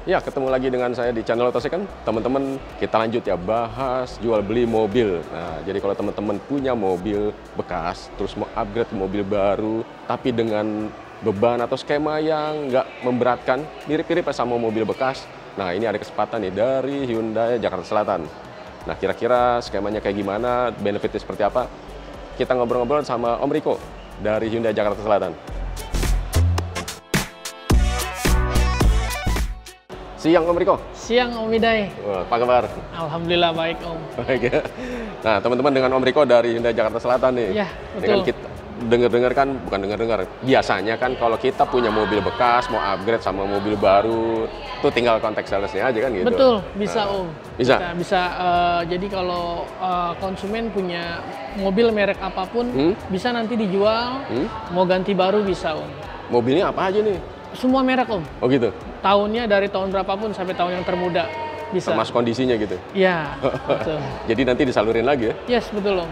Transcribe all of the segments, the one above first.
Ya, ketemu lagi dengan saya di channel Otosecond. Teman-teman, kita lanjut ya bahas jual beli mobil. Nah, jadi kalau teman-teman punya mobil bekas, terus mau upgrade ke mobil baru, tapi dengan beban atau skema yang nggak memberatkan, mirip-mirip sama mobil bekas. Nah, ini ada kesempatan nih dari Hyundai Jakarta Selatan. Nah, kira-kira skemanya kayak gimana, benefitnya seperti apa? Kita ngobrol-ngobrol sama Om Riko dari Hyundai Jakarta Selatan. Siang Om Riko. Siang Om Idai. Wah, apa kabar? Alhamdulillah baik Om. Baik ya. Nah teman-teman, dengan Om Riko dari Hyundai Jakarta Selatan nih. Ya, Ini kan betul. kita dengar-dengar kan, bukan dengar-dengar. Biasanya kan kalau kita punya mobil bekas, mau upgrade sama mobil baru, tuh tinggal kontak salesnya aja kan gitu. Betul, bisa Nah, Om. Bisa? Bisa, jadi kalau konsumen punya mobil merek apapun, bisa nanti dijual, mau ganti baru bisa Om. Mobilnya apa aja nih? Semua merek Om. Oh gitu? Tahunnya dari tahun berapapun sampai tahun yang termuda. Bisa. Termasuk kondisinya gitu? Iya, betul. Jadi nanti disalurin lagi ya? Yes, betul Om.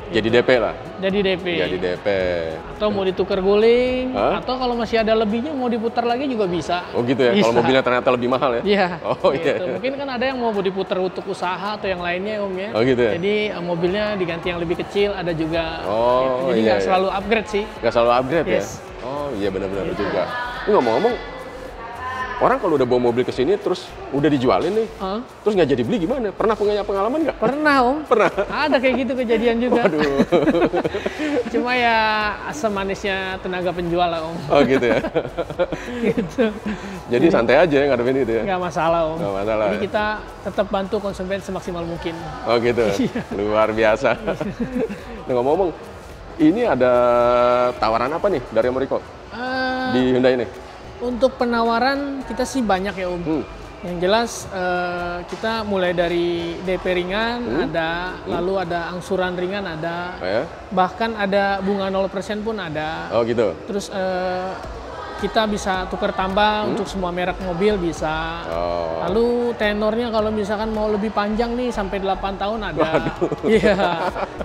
Jadi DP lah? Jadi DP. Jadi DP. Atau mau ditukar guling, Hah? atau kalau masih ada lebihnya mau diputar lagi juga bisa. Oh gitu ya? Kalau Bisa. mobilnya ternyata lebih mahal ya? Iya. Oh gitu. iya. Mungkin kan ada yang mau diputar untuk usaha atau yang lainnya Om ya. Oh gitu ya? Jadi mobilnya diganti yang lebih kecil ada juga. Oh, gitu. Jadi iya, nggak iya. selalu upgrade sih. Nggak selalu upgrade ya? Yes. Oh iya, benar-benar juga. Ini ngomong-ngomong, orang kalau udah bawa mobil ke sini terus udah dijualin nih, Hah? terus nggak jadi beli gimana? Pernah punya pengalaman nggak? Pernah Om. Pernah. Ada kayak gitu kejadian juga. Waduh. Cuma ya asam manisnya tenaga penjual lah Om. Oh gitu ya. Gitu. Jadi santai aja ya ngadepin itu ya? Nggak masalah Om. Nggak masalah Jadi ya? kita tetap bantu konsumen semaksimal mungkin. Oh gitu. Iya. Luar biasa. Nah, ngomong-ngomong, ini ada tawaran apa nih dari Om Riko Eh, di Hyundai ini? Untuk penawaran kita sih banyak ya Om. Yang jelas kita mulai dari DP ringan ada, lalu ada angsuran ringan ada, Oh ya? bahkan ada bunga 0% pun ada. Oh gitu. Terus kita bisa tukar tambah untuk semua merek mobil bisa. Oh. Lalu tenornya kalau misalkan mau lebih panjang nih sampai 8 tahun ada. Iya.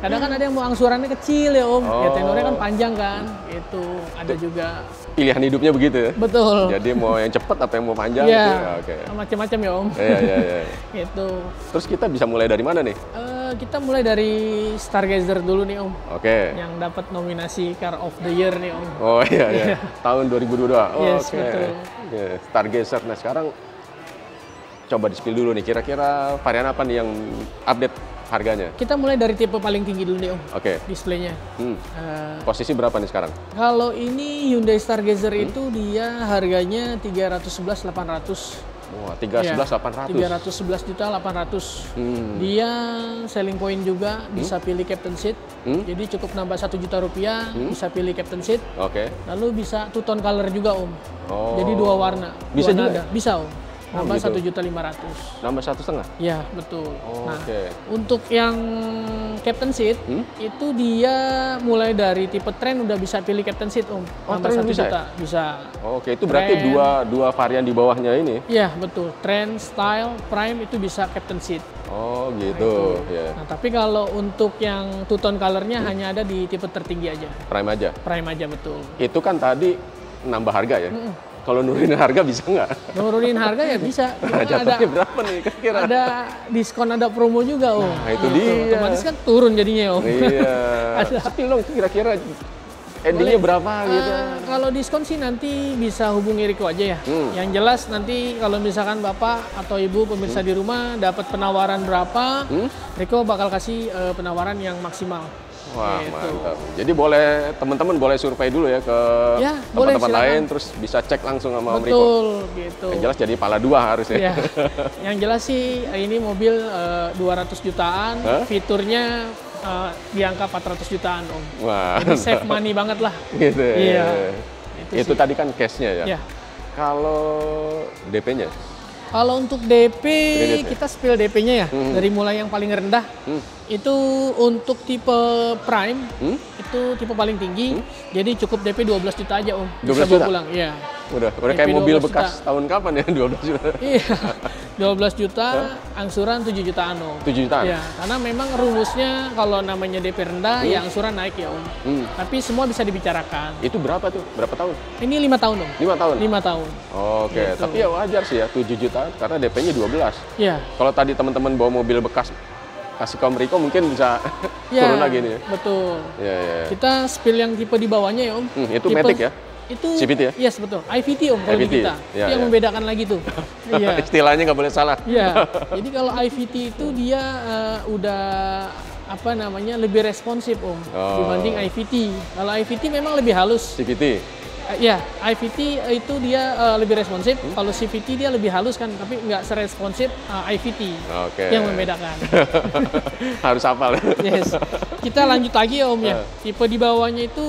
Kadang kan ada yang mau angsurannya kecil ya Om. Ya tenornya kan panjang kan. Itu ada juga. Pilihan hidupnya begitu ya? Betul. Jadi mau yang cepat apa yang mau panjang? Iya. Gitu? Oke. Macam-macam ya Om. Iya, iya, iya. Gitu. Terus kita bisa mulai dari mana nih? Kita mulai dari Stargazer dulu nih Om. Oke. Yang dapat nominasi Car of the Year nih Om. Oh iya, iya. Tahun 2022. Oh, Yes, oke. betul. Oke, Stargazer. Nah sekarang coba di-spill dulu nih. Kira-kira varian apa nih yang update harganya? Kita mulai dari tipe paling tinggi dulu nih Om. Oke. Displaynya. Posisi berapa nih sekarang? Kalau ini Hyundai Stargazer itu dia harganya 311.800. Wah, 311.800. 311.800. Dia selling point juga bisa pilih captain seat. Jadi cukup nambah 1 juta rupiah, bisa pilih captain seat. Oke. Lalu bisa two tone color juga Om. Oh. Jadi 2 warna. Bisa dua juga? nada. Bisa Om. Nambah gitu. 1.500.000. Nambah 1,5? Ya, betul. Oh, Nah, oke. untuk yang captain seat itu dia mulai dari tipe Trend udah bisa pilih captain seat Om. Oh, Nambah Trend 1 bisa juta. Bisa. Oke, itu berarti Trend. dua varian di bawahnya ini? Iya, betul. Trend, Style, Prime itu bisa captain seat. Oh gitu. Ya. Nah, tapi kalau untuk yang two tone colornya hanya ada di tipe tertinggi aja. Prime aja. Prime aja betul. Itu kan tadi nambah harga ya? Kalau nurunin harga bisa nggak? Nurunin harga ya bisa. Cuma Nah, jatuhnya berapa nih kira-kira? ada diskon, ada promo juga Om. Nah, itu dia. Otomatis kan turun jadinya Om. Iya. Ada. Spill dong kira-kira endingnya berapa gitu? Kalau diskon sih nanti bisa hubungi Riko aja ya. Yang jelas nanti kalau misalkan Bapak atau Ibu pemirsa di rumah dapat penawaran berapa, Riko bakal kasih penawaran yang maksimal. Wah, Gitu. mantap. Jadi boleh teman-teman boleh survei dulu ya ke Ya, boleh, tempat-tempat silakan. lain, terus bisa cek langsung sama Om Riko. Betul, gitu. Yang jelas jadi pala dua harusnya. Ya, yang jelas sih ini mobil 200 jutaan, Hah? fiturnya di angka 400 jutaan Om. Wah, Jadi save money banget lah. gitu ya. Iya. Itu sih. tadi kan cashnya ya. Ya. Kalau DP-nya? Kalau untuk DP, Kredit ya? kita spill DP-nya ya. Dari mulai yang paling rendah Itu untuk tipe Prime, itu tipe paling tinggi, jadi cukup DP 12 juta aja Om. 12 Bisa bawa juta? pulang, iya. Udah DP kayak mobil 12 bekas juta. tahun kapan ya 12 juta? Iya, 12 juta, angsuran 7 jutaan Om. 7 jutaan? Iya, karena memang rumusnya kalau namanya DP rendah, ya angsuran naik ya Om. Tapi semua bisa dibicarakan. Itu berapa tuh? Berapa tahun? Ini 5 tahun Om. 5 tahun? 5 tahun. Oke, Gitu. tapi ya wajar sih ya 7 juta karena DP-nya 12. Iya. Kalau tadi teman-teman bawa mobil bekas kasih ke Om Riko mungkin bisa Ya, turun lagi nih ya. betul. Iya, iya. Kita spill yang tipe di bawahnya ya Om. Itu Tipe- Matic ya? Itu CVT ya? Yes, betul. IVT Om kalau di IVT. kita. Ya, Itu yang ya. membedakan lagi tuh. Iya. Istilahnya nggak boleh salah. Iya. Jadi kalau IVT itu dia udah apa namanya lebih responsif Om dibanding IVT. Kalau IVT memang lebih halus. CVT. Ya, IVT itu dia lebih responsif. Kalau CVT dia lebih halus kan, tapi nggak seresponsif IVT. Oke. Yang membedakan. Harus hafal. Yes. Kita lanjut lagi ya Om ya. Tipe di bawahnya itu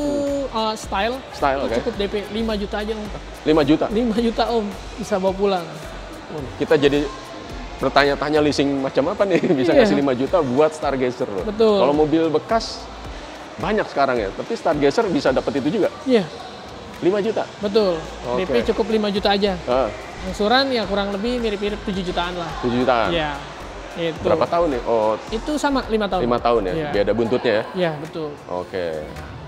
style. Style, Itu oke. cukup DP 5 juta aja Om. 5 juta. 5 juta Om bisa bawa pulang. Kita jadi bertanya-tanya leasing macam apa nih bisa Iya. ngasih 5 juta buat Stargazer loh. Betul. Kalau mobil bekas banyak sekarang ya, tapi Stargazer bisa dapat itu juga. Iya, 5 juta. betul. Oke. DP cukup 5 juta aja. Ah, Angsuran ya kurang lebih mirip-mirip 7 jutaan lah. 7 jutaan. Iya. Itu. Berapa tahun nih? Oh, Itu sama 5 tahun. 5 tahun ya. Iya. Beda buntutnya ya. Iya, betul. Oke.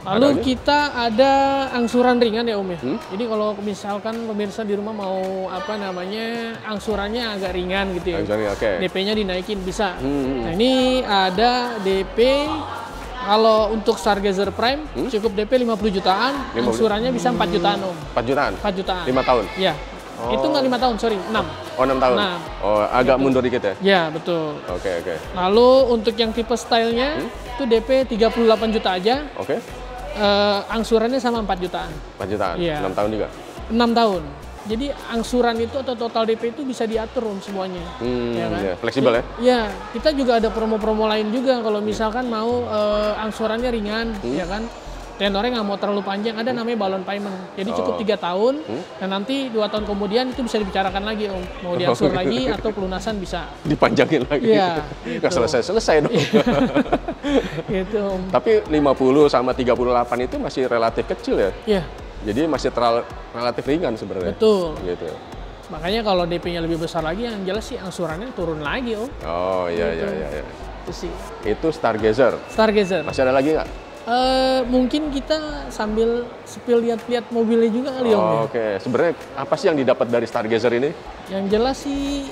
Lalu Ada lagi? kita ada angsuran ringan ya Om ya. Hmm? Jadi kalau misalkan pemirsa di rumah mau apa namanya angsurannya agak ringan gitu ya. Angsurannya, oke. DP-nya dinaikin bisa. Hmm. Nah ini ada DP kalau untuk Stargazer Prime cukup DP 50 jutaan, 50. angsurannya bisa 4 jutaan Om. 4 jutaan. 4 jutaan. 5 tahun. Iya. Oh. Itu nggak 5 tahun, sorry, 6. Oh, 6 tahun. Nah. Oh, agak mundur dikit ya. Ya, betul. Oke, oke. Lalu untuk yang tipe stylenya itu DP 38 juta aja, Oke. angsurannya sama 4 jutaan. 4 jutaan. Iya. 6 tahun juga. 6 tahun. Jadi angsuran itu atau total DP itu bisa diatur Om semuanya. Ya, fleksibel ya. Ya, kita juga ada promo-promo lain juga kalau misalkan mau angsurannya ringan, ya kan. Tenornya nggak mau terlalu panjang, ada namanya balon payment. Jadi cukup 3 tahun, dan nanti 2 tahun kemudian itu bisa dibicarakan lagi Om. Mau diangsur lagi atau pelunasan bisa. Dipanjangin lagi. Iya, Nggak gitu. selesai-selesai dong. Gitu Om. Tapi 50 sama 38 itu masih relatif kecil ya. Ya, Jadi masih relatif ringan sebenarnya. betul. Gitu. Makanya kalau DP-nya lebih besar lagi, yang jelas sih angsurannya turun lagi Om. Oh, iya, iya, iya. Itu sih. Itu Stargazer. Stargazer. Masih ada lagi nggak? Mungkin kita sambil spill lihat-lihat mobilnya juga kali Om. ya. Oke. Sebenarnya apa sih yang didapat dari Stargazer ini? Yang jelas sih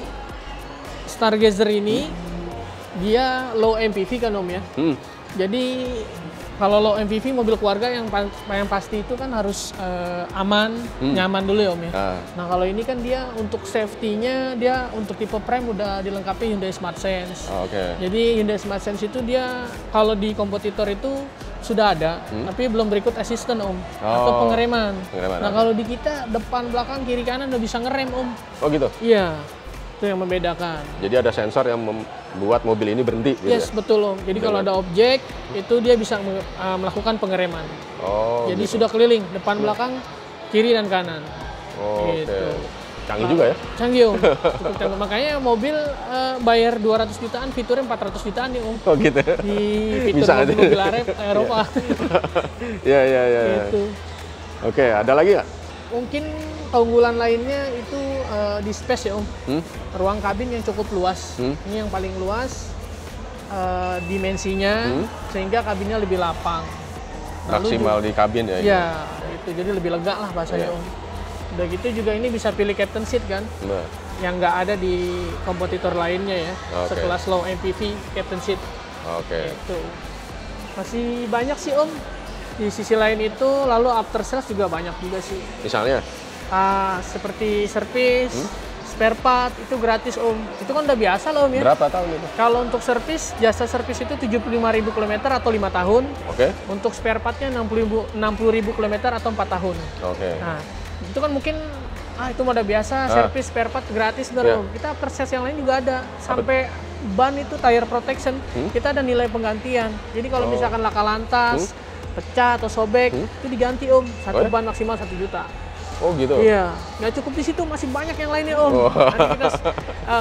Stargazer ini dia low MPV kan Om ya. Jadi kalau low MPV mobil keluarga yang pasti itu kan harus aman, nyaman dulu ya Om ya. Nah kalau ini kan dia untuk safety-nya dia untuk tipe Prime udah dilengkapi Hyundai Smart Sense. Oke. Jadi Hyundai Smart Sense itu dia kalau di kompetitor itu sudah ada, tapi belum berikut assistant Om atau pengereman. Nah kalau di kita depan, belakang, kiri, kanan udah bisa ngerem Om. Oh gitu? Iya, itu yang membedakan. Jadi ada sensor yang membuat mobil ini berhenti gitu Yes, ya? betul Om. Jadi kalau ada objek, itu dia bisa melakukan pengereman. Oh, Jadi gitu. sudah keliling, depan, belakang, kiri, dan kanan. Oke. Gitu. Canggih juga ya? Canggih Om, cukup canggih. Makanya mobil bayar 200 jutaan, fiturnya 400 jutaan nih Om. Oh gitu. Di fitur Bisa aja. mobil Eropa. Iya, iya, iya. Gitu. Oke, ada lagi nggak? Mungkin keunggulan lainnya itu di space ya Om. Ruang kabin yang cukup luas. Ini yang paling luas dimensinya sehingga kabinnya lebih lapang. Maksimal di kabin ya? Ya, itu jadi lebih lega lah bahasanya Om. Udah gitu juga ini bisa pilih captain seat kan, Nah, yang nggak ada di kompetitor lainnya ya. Oke. Sekelas low MPV captain seat. oke. Itu masih banyak sih Om. Di sisi lain itu lalu after sales juga banyak juga sih. Misalnya? Seperti servis, spare part itu gratis Om. Itu kan udah biasa loh Om ya. Berapa tahun itu? Kalau untuk servis, jasa servis itu 75.000 km atau 5 tahun. Oke. Untuk spare partnya 60.000 km atau 4 tahun. Oke. Nah, itu kan mungkin itu mah udah biasa, servis spare part gratis Iya. Om. Kita after sales yang lain juga ada. Sampai ban itu tire protection, kita ada nilai penggantian. Jadi kalau misalkan laka lantas, pecah atau sobek, itu diganti Om. Satu ban maksimal 1 juta. Oh gitu? Iya, nggak cukup di situ, masih banyak yang lainnya Om. Oh. Nanti kita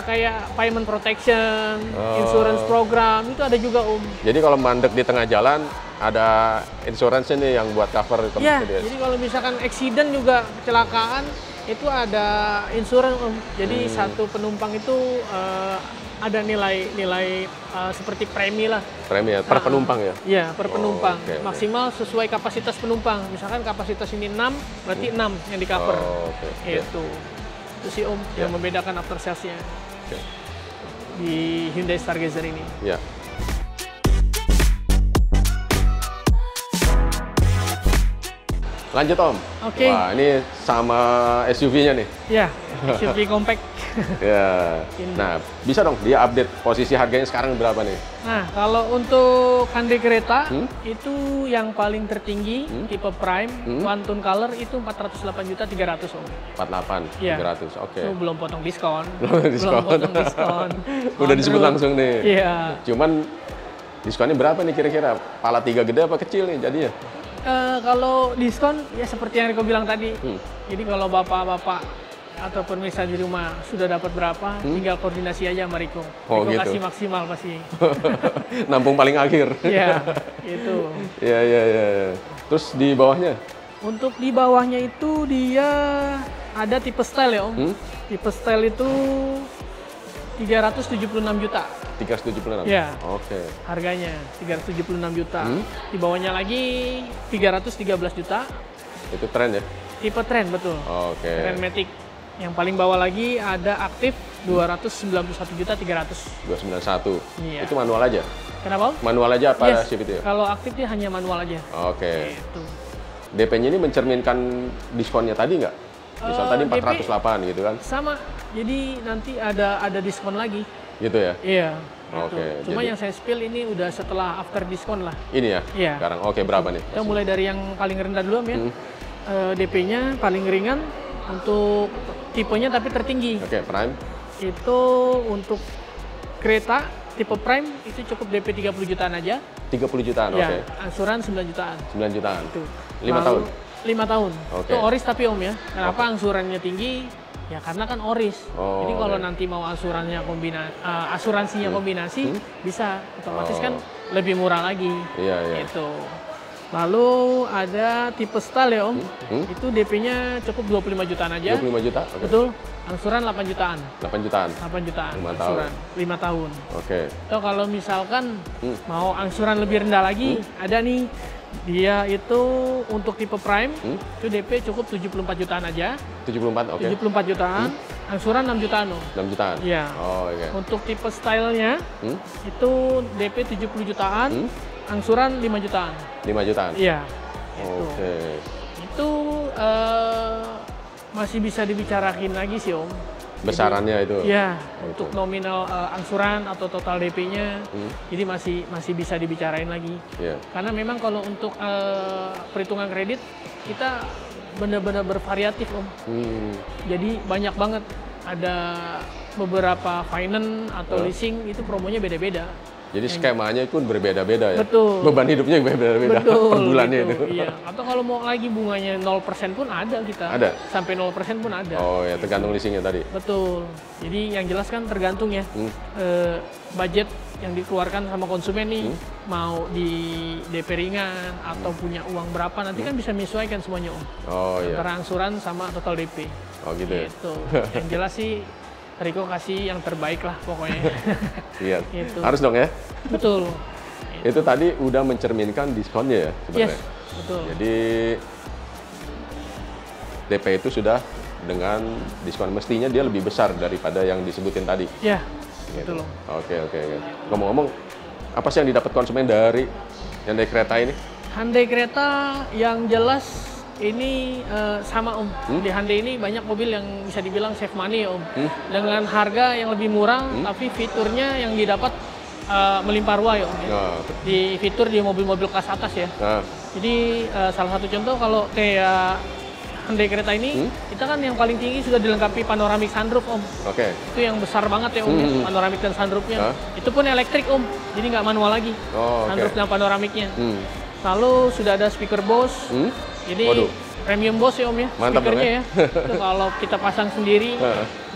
kayak payment protection, insurance program, itu ada juga Om. Jadi kalau mandek di tengah jalan, ada insurance nih yang buat cover. Iya, jadi kalau misalkan accident juga kecelakaan, itu ada insurance Om. Jadi satu penumpang itu ada nilai seperti premi lah. Premi ya, per penumpang ya? Iya, per penumpang. Oke. Maksimal sesuai kapasitas penumpang. Misalkan kapasitas ini 6, berarti 6 yang di cover. Oke. Itu sih Om yang membedakan after sales-nya di Hyundai Stargazer ini. Ya. Lanjut Om. Oke. Wah, ini sama SUV-nya nih. Ya, SUV compact. Ya. Nah, bisa dong dia update posisi harganya sekarang berapa nih? Nah, kalau untuk Hyundai Creta itu yang paling tertinggi tipe Prime One Tone Color itu 408.300.000 Om. 48, Iya. 300. Oke. Itu belum potong diskon. Diskon. Belum potong diskon. Udah disebut langsung nih. Iya. Cuman diskonnya berapa nih kira-kira? Pala 3 gede apa kecil nih jadinya? Kalau diskon ya seperti yang Riko bilang tadi. Jadi kalau bapak-bapak atau pemirsa di rumah sudah dapat berapa, tinggal koordinasi aja sama Riko. Oh, Riko gitu. kasih maksimal pasti. Nampung paling akhir. Iya, itu. Iya. Terus di bawahnya? Untuk di bawahnya itu dia ada tipe style ya Om. Tipe style itu 376 juta. 376? Ya. Oke. Harganya 376 juta. Di bawahnya lagi 313 juta. Itu tren ya? Tipe Trend, betul. Oke. Trend Matic. Yang paling bawah lagi ada aktif 291 juta 300. 291. Iya. Itu manual aja? Kenapa Om? Manual aja apa Yes. shift itu ya? Kalau aktif dia hanya manual aja. Oke. Itu. DP-nya ini mencerminkan diskonnya tadi nggak? Misal tadi 408 gitu kan? Sama. Jadi nanti ada diskon lagi. Gitu ya? Iya. Oke, Gitu. Cuma jadi- yang saya spill ini udah setelah after diskon lah. Ini ya? Iya. Sekarang. Oke, berapa nih? Kita mulai dari yang paling rendah dulu Om ya. DP-nya paling ringan untuk tipenya tapi tertinggi. Oke, Prime. Itu untuk kereta tipe Prime itu cukup DP 30 jutaan aja. 30 jutaan, Ya, oke. angsuran 9 jutaan. 9 jutaan. Itu. 5 Lalu, tahun? 5 tahun. Oke. Itu oris tapi Om ya. Kenapa angsurannya tinggi? Ya karena kan oris. Oh, Jadi kalau oke. nanti mau asuransinya kombinasi bisa otomatis kan lebih murah lagi. Iya. Itu. Lalu ada tipe style ya Om. Itu DP-nya cukup 25 jutaan aja. 25 juta? Oke. Betul. Angsuran 8 jutaan. 8 jutaan? 8 jutaan 5 angsuran. 5 tahun. Oke. Atau kalau misalkan mau angsuran lebih rendah lagi, ada nih. Dia itu untuk tipe Prime, itu DP cukup 74 jutaan aja. 74, oke. 74 jutaan, angsuran 6 jutaan Om. 6 jutaan? Iya. Oh, oke. Untuk tipe stylenya, itu DP 70 jutaan, angsuran 5 jutaan. 5 jutaan? Iya. Oke. Itu masih bisa dibicarain lagi sih Om. Besarannya itu? Iya, untuk nominal angsuran atau total DP-nya, jadi masih bisa dibicarain lagi. Iya. Karena memang kalau untuk perhitungan kredit, kita benar-benar bervariatif Om. Jadi banyak banget, ada beberapa finance atau leasing, itu promonya beda-beda. Jadi skemanya pun berbeda-beda ya? Betul. Beban hidupnya berbeda-beda per bulannya gitu, itu? Iya. Atau kalau mau lagi bunganya 0% pun ada kita. Ada? Sampai 0% pun ada. Oh ya, tergantung leasingnya tadi? Betul. Jadi yang jelas kan tergantung ya budget yang dikeluarkan sama konsumen nih, mau di DP ringan atau punya uang berapa, nanti kan bisa menyesuaikan semuanya Om. Oh iya. Antara angsuran sama total DP. Oh gitu ya? Gitu. Yang jelas sih Riko kasih yang terbaik lah pokoknya. Iya. Gitu. Harus dong ya? Betul. Itu tadi udah mencerminkan diskonnya ya sebenarnya? Yes, betul. Jadi DP itu sudah dengan diskon, mestinya dia lebih besar daripada yang disebutin tadi. Ya, Gitu. betul. Oke. Ngomong-ngomong, apa sih yang didapat konsumen dari Hyundai Creta ini? Hyundai Creta yang jelas ini sama Om. Di Hyundai ini banyak mobil yang bisa dibilang save money ya Om. Dengan harga yang lebih murah, tapi fiturnya yang didapat melimpah ruah ya Om. Ya. Nah, Di fitur di mobil-mobil kelas atas ya. Jadi salah satu contoh kalau kayak Hyundai Creta ini, kita kan yang paling tinggi sudah dilengkapi panoramic sunroof Om. Oke. Itu yang besar banget ya Om, ya, panoramic dan sunroofnya. Itu pun elektrik Om, jadi nggak manual lagi. Oh, oke. Sunroof dan panoramiknya. Lalu sudah ada speaker Bose. Jadi Waduh. Premium Bose ya Om ya, Mantap dong, speakernya ya. Itu kalau kita pasang sendiri,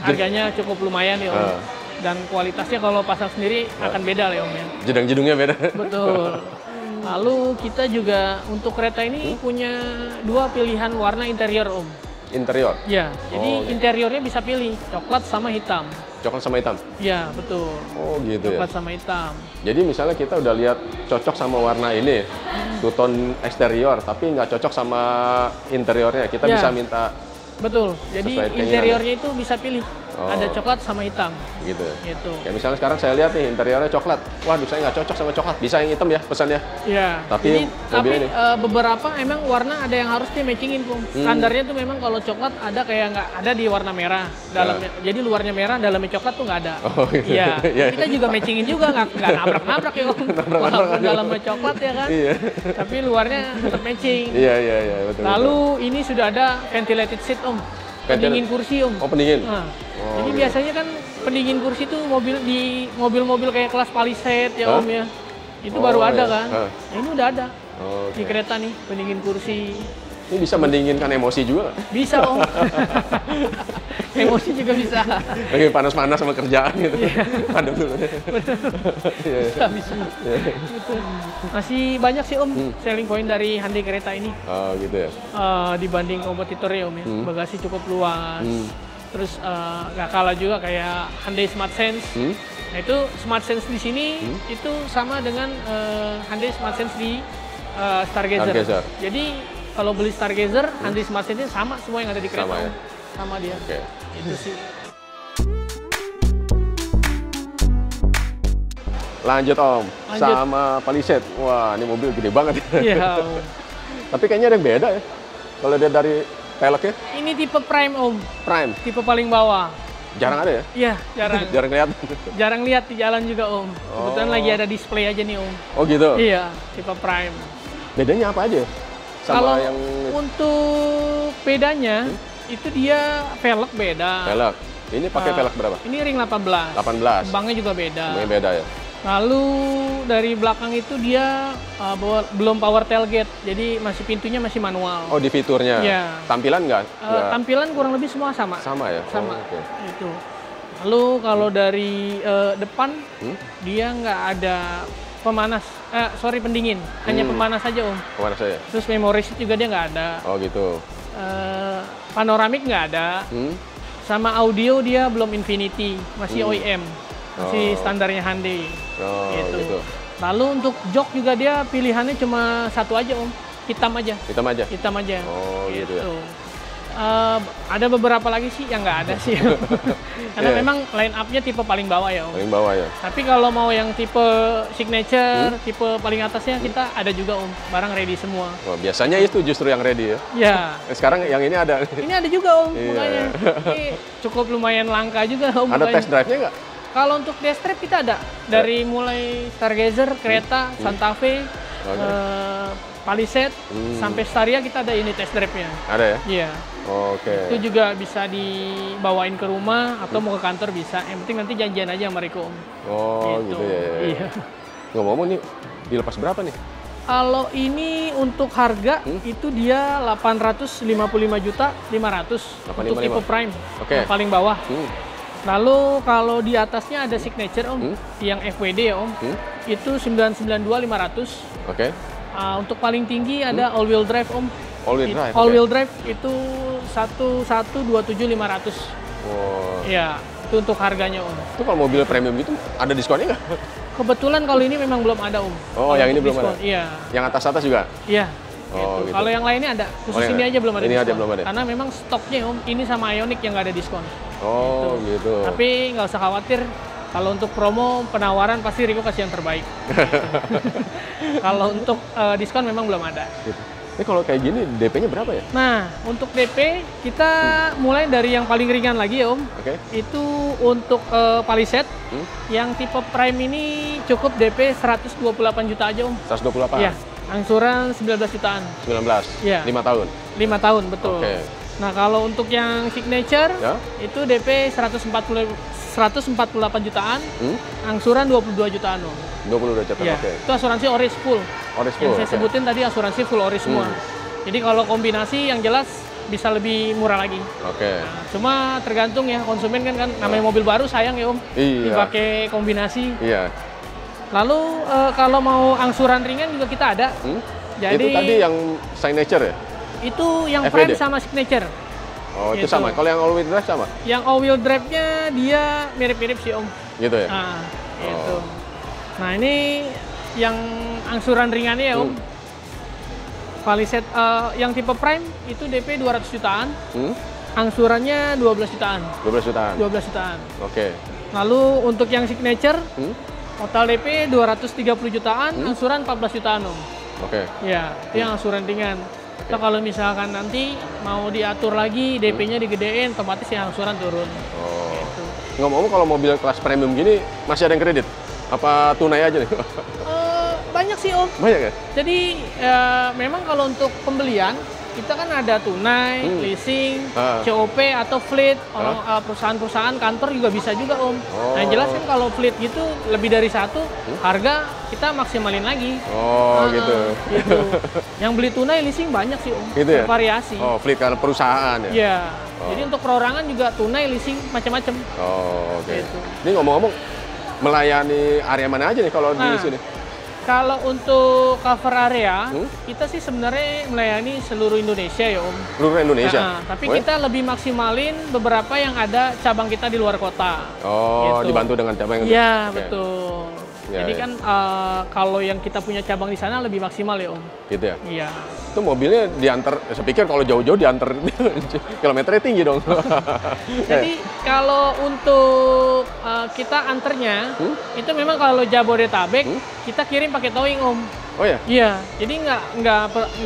harganya cukup lumayan ya Om. Dan kualitasnya kalau pasang sendiri akan beda ya Om ya. Jedang-jedungnya beda. Betul. Lalu kita juga untuk kereta ini punya 2 pilihan warna interior Om. Interior? Ya, jadi interiornya bisa pilih coklat sama hitam. Coklat sama hitam? Ya, betul. Oh gitu Coklat ya? sama hitam. Jadi misalnya kita udah lihat cocok sama warna ini, two-tone eksterior, tapi nggak cocok sama interiornya, kita bisa minta. Betul, jadi sesuai keinginan. interiornya itu bisa pilih. Ada coklat sama hitam. Gitu. Gitu. Kayak misalnya sekarang saya lihat nih interiornya coklat. Waduh, saya nggak cocok sama coklat. Bisa yang hitam ya pesannya? Iya. Tapi Tapi beberapa emang warna ada yang harus di matchingin Pung. Standarnya tuh memang kalau coklat ada kayak nggak ada di warna merah. Dalamnya, jadi luarnya merah, dalamnya coklat tuh nggak ada. Oh, gitu. Iya. Iya. Kita juga matchingin juga nggak nabrak-nabrak ya Om. Walaupun dalamnya coklat ya kan. Iya. Tapi luarnya tetap matching. Iya, betul. Lalu ini sudah ada ventilated seat Om. Pendingin kursi Om. Oh, pendingin. Nah, jadi gitu. biasanya kan pendingin kursi itu di mobil-mobil kayak kelas Palisade ya Om ya. Itu baru ada kan. Nah, ini udah ada di kereta nih pendingin kursi. Ini bisa mendinginkan emosi juga nggak? Bisa Om. Emosi juga bisa. Lagi panas-panas sama kerjaan gitu. Adem dulu. Bisa. Gitu. Masih banyak sih Om selling point dari Hyundai kereta ini. Oh gitu ya. Dibanding kompetitornya Om ya. Bagasi cukup luas. Terus nggak kalah juga kayak Hyundai Smart Sense. Nah itu Smart Sense di sini itu sama dengan Hyundai Smart Sense di Stargazer. Jadi kalau beli Stargazer, Hyundai Smart Sense sama semua yang ada di kereta. Sama ya? Sama dia. Oke. Itu sih. Lanjut Om, Lanjut. sama Palisade. Wah, ini mobil gede banget. Iya. Tapi kayaknya ada yang beda ya. Kalau dia dari peleknya, Ini tipe Prime Om, Prime. tipe paling bawah. Jarang ada ya? Iya, jarang. Jarang kelihatan. Jarang lihat di jalan juga Om. Kebetulan lagi ada display aja nih Om. Oh gitu? Iya, tipe Prime. Bedanya apa aja? Sama Kalau yang untuk bedanya itu dia velg beda. pelek. Ini pakai pelek berapa? Ini ring 18. 18. Bangnya juga beda. Semuanya beda ya? Lalu dari belakang itu dia belum power tailgate, jadi masih pintunya masih manual. Oh, di fiturnya? Iya. Tampilan nggak? Tampilan kurang lebih semua sama. Sama ya? Sama. Oh, oke. Itu. Lalu kalau dari depan dia nggak ada pemanas, pendingin, hanya pemanas saja Om. Kemana saya? Terus memory seat juga dia nggak ada. Oh gitu. Panoramik nggak ada. Sama audio dia belum Infinity, masih OEM, masih standarnya Hyundai. Oh gitu. Lalu untuk jok juga dia pilihannya cuma satu aja Om, hitam aja. Hitam aja? Hitam aja. Oh gitu ya. Ada beberapa lagi sih yang nggak ada sih. Karena memang line up-nya tipe paling bawah ya Om. Paling bawah ya? Tapi kalau mau yang tipe signature, tipe paling atasnya kita ada juga Om. Barang ready semua. Oh, biasanya itu justru yang ready ya? Ya. Sekarang yang ini ada? Ini ada juga Om, Iya. makanya. Ini cukup lumayan langka juga Om. Ada makanya. test drive-nya nggak? Kalau untuk test drive kita ada. Dari mulai Stargazer, kereta, Santa Fe, Palisade, sampai Staria kita ada ini test drive-nya. Ada ya? Iya. Oke. Itu juga bisa dibawain ke rumah atau mau ke kantor bisa. Yang penting nanti janjian aja sama Riko Om. Oh gitu ya. Iya. Ngomong-ngomong nih, dilepas berapa nih? Kalau ini untuk harga itu dia 855 juta 500 untuk tipe Prime. Oke. Yang paling bawah. Lalu kalau di atasnya ada signature Om, yang FWD ya Om. Itu 992 500. Oke. Untuk paling tinggi ada all wheel drive Om. All wheel drive. All wheel drive itu 1127 500. Wow. Iya, itu untuk harganya Om. Itu kalau mobil premium gitu ada diskonnya nggak? Kebetulan kalau ini memang belum ada Om. Oh, Kalau yang ini untuk belum ada? Iya. Yang atas-atas juga? Iya. Oh, gitu. Kalau yang lainnya ada, khusus yang ini aja belum ada ini diskon. aja belum ada? Karena memang stoknya Om, ini sama Ioniq yang nggak ada diskon. Oh gitu. Tapi nggak usah khawatir, kalau untuk promo penawaran pasti Riko kasih yang terbaik. Kalau untuk diskon memang belum ada. Gitu. Ini kalau kayak gini DP-nya berapa ya? Nah, untuk DP kita mulai dari yang paling ringan lagi ya Om. Oke. Itu untuk Palisade, yang tipe Prime ini cukup DP 128 juta aja Om. 128? Iya, angsuran 19 jutaan. 19? Iya. 5 tahun? 5 tahun, betul. Oke. Nah, kalau untuk yang signature, Ya? itu DP 148 jutaan, angsuran 22 jutaan Om. 22 juta, Iya, oke. itu asuransi Oris full. Oris Yang full, saya oke. sebutin tadi asuransi full Oris semua. Jadi kalau kombinasi yang jelas bisa lebih murah lagi. Oke. Nah, cuma tergantung ya konsumen kan namanya mobil baru sayang ya Om. Iya. Dipakai kombinasi. Iya. Lalu kalau mau angsuran ringan juga kita ada. Jadi itu tadi yang signature ya? Itu yang FWD? Prime sama Signature. Oh, itu Gitu. sama. Kalau yang all wheel drive sama? Yang all wheel drive-nya dia mirip-mirip sih Om. Gitu ya? Nah, itu. Nah, ini yang angsuran ringannya ya Om. Palisade yang tipe Prime itu DP 200 jutaan. Angsurannya 12 jutaan. 12 jutaan. 12 jutaan. Oke. Lalu untuk yang Signature total DP 230 jutaan, angsuran 14 jutaan Om. Oke. Ya, itu yang angsuran ringan. Nah, kalau misalkan nanti mau diatur lagi, DP-nya digedein, otomatis yang angsuran turun. Oh. Gitu. Ngomong-ngomong kalau mobil kelas premium gini masih ada yang kredit? Apa tunai aja nih? Banyak sih Om. Banyak ya? Jadi memang kalau untuk pembelian kita kan ada tunai, leasing, COP atau fleet. Perusahaan-perusahaan kantor juga bisa juga Om. Nah yang jelas kan kalau fleet gitu lebih dari satu, harga kita maksimalin lagi. Oh gitu. Gitu. Yang beli tunai leasing banyak sih Om. Gitu ya? Variasi. Oh fleet karena perusahaan ya? Iya. Jadi untuk perorangan juga tunai leasing macam-macam. Oh oke. Gitu. Ini ngomong-ngomong melayani area mana aja nih kalau di sini? Kalau untuk cover area, kita sih sebenarnya melayani seluruh Indonesia ya Om. Seluruh Indonesia? Tapi kita lebih maksimalin beberapa yang ada cabang kita di luar kota. Oh, gitu. Dibantu dengan cabang yang Iya, betul. Ya, jadi kan kalau yang kita punya cabang di sana lebih maksimal ya Om. Gitu ya? Iya. Itu mobilnya diantar, saya pikir kalau jauh-jauh diantar kilometernya tinggi dong. Jadi kalau untuk kita anternya, itu memang kalau Jabodetabek, kita kirim pakai towing Om. Oh ya? Iya, jadi nggak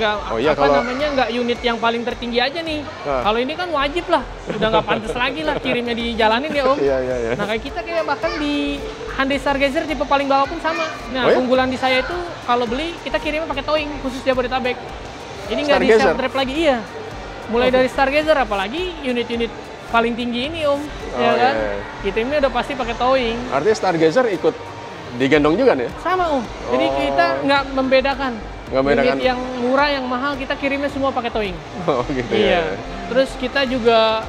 nggak unit yang paling tertinggi aja nih. Kalau ini kan wajib lah, udah nggak pantas lagi lah kirimnya dijalanin ya Om. Iya. Nah kayak kita kayak bahkan di Hyundai Stargazer tipe paling bawah pun sama. Nah unggulan di saya itu kalau beli kita kirimnya pakai towing khusus Jabodetabek. Jadi nggak di self drive lagi, iya. Mulai dari Stargazer apalagi unit-unit paling tinggi ini Om, ya kan? Kirimnya udah pasti pakai towing. Artinya Stargazer ikut digendong juga nih? Sama Om. Jadi kita nggak membedakan. Unit yang murah, yang mahal kita kirimnya semua pakai towing. Oh gitu iya. Ya. Terus kita juga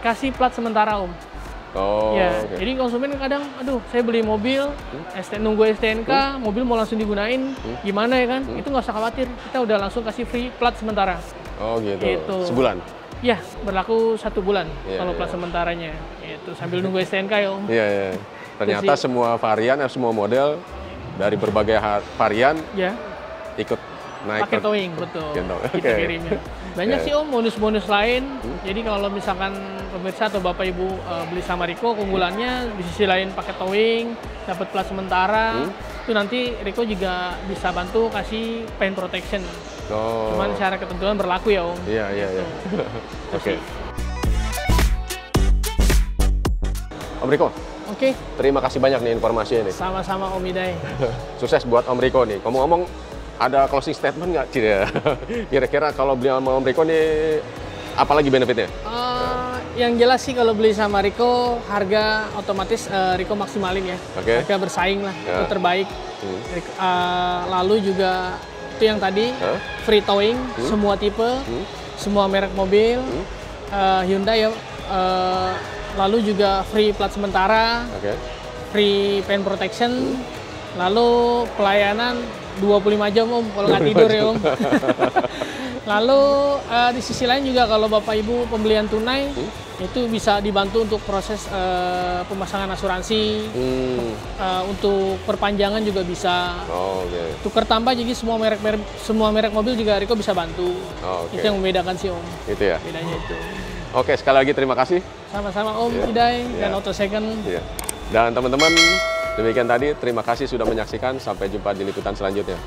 kasih plat sementara Om. Oh. Ya, jadi konsumen kadang, aduh, saya beli mobil, nunggu STNK, mobil mau langsung digunain, gimana ya kan? Itu nggak usah khawatir, kita udah langsung kasih free plat sementara. Oh gitu. Sebulan? Ya, berlaku 1 bulan kalau plat sementaranya. Itu sambil nunggu STNK ya Om. Iya. Ternyata semua varian, semua model dari berbagai varian ikut naik pakai towing, betul. Kita kirimnya. Banyak sih Om bonus-bonus lain. Jadi kalau misalkan pemirsa atau Bapak Ibu beli sama Riko, keunggulannya di sisi lain pakai towing, dapat plat sementara. Itu nanti Riko juga bisa bantu kasih paint protection. Cuman secara ketentuan berlaku ya Om. Iya. Oke. Om Riko. Oke. Terima kasih banyak nih informasinya nih. Sama-sama Om Idai. Sukses buat Om Riko nih. Ngomong-ngomong, ada closing statement nggak, kira-kira kalau beli sama Om Riko nih, apalagi benefitnya? Yang jelas sih kalau beli sama Riko, harga otomatis Riko maksimalin ya. Harga bersaing lah, itu terbaik. Lalu juga itu yang tadi, free towing, semua tipe, semua merek mobil, Hyundai ya. Lalu juga free plat sementara, free paint protection, lalu pelayanan 25 jam Om, kalau nggak tidur ya Om. Lalu di sisi lain juga kalau Bapak Ibu pembelian tunai, itu bisa dibantu untuk proses pemasangan asuransi, untuk perpanjangan juga bisa. Tukar tambah, jadi semua merek mobil juga Riko bisa bantu. Itu yang membedakan sih Om. Itu ya? Bedanya itu. Oke, sekali lagi terima kasih. Sama-sama Om Idai dan Auto Second. Dan teman-teman, demikian tadi. Terima kasih sudah menyaksikan. Sampai jumpa di liputan selanjutnya.